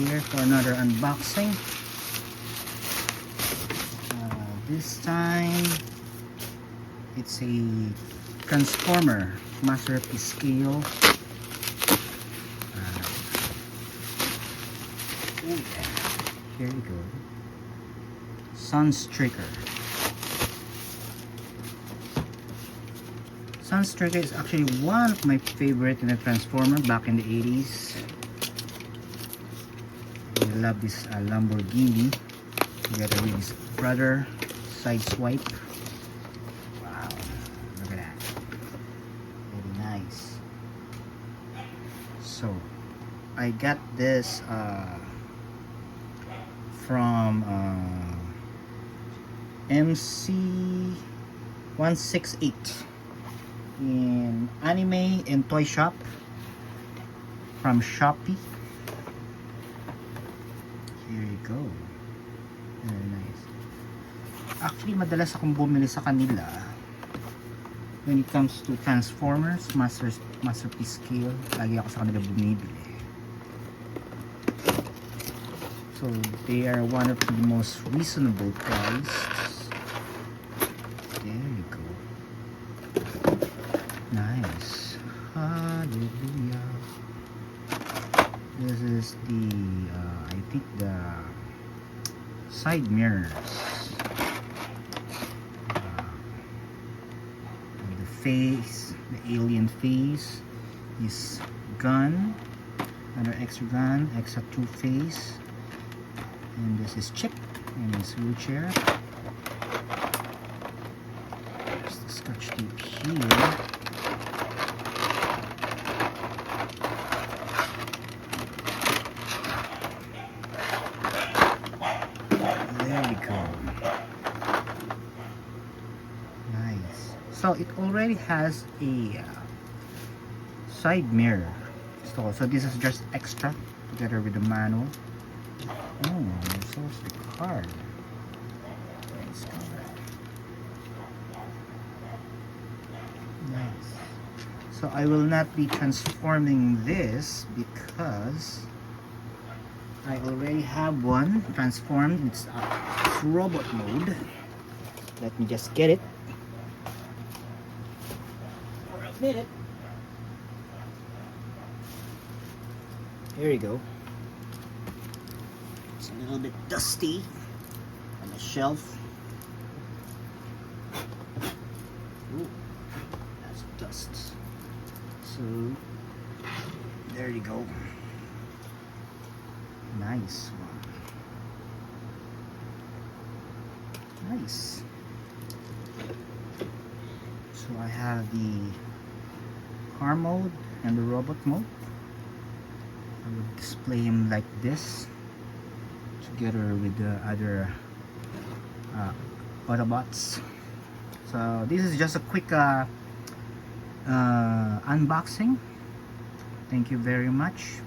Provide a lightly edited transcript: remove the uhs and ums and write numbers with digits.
here for another unboxing. This time it's a Transformer Masterpiece scale. Here we go. Sunstreaker. Sunstreaker is actually one of my favorite in a Transformer back in the 80s. I love this Lamborghini together with his brother. Side swipe. Wow, look at that. Very nice. So I got this from MC168 in Anime and Toy Shop from Shopee. Here you go. Very nice. Actually, madalas akong bumili sa kanila when it comes to Transformers Masterpiece scale. Lagi ako sa kanila bumibili. So they are one of the most reasonable priced. There you go. Nice. Hallelujah. This is the I think the side mirrors. Face, the alien face, his gun, another extra gun, extra two-face, and this is Chip in his wheelchair. There's the scotch tape here. There we go. So it already has a side mirror. So this is just extra together with the manual. Oh, so is the card. Let's go back. Nice. So I will not be transforming this because I already have one transformed. It's robot mode. Let me just get it. Minute. Here you go. It's a little bit dusty on the shelf. Ooh, that's dust. So there you go. Nice one. Nice. So I have the car mode and the robot mode. I will display him like this together with the other Autobots. So this is just a quick unboxing. Thank you very much.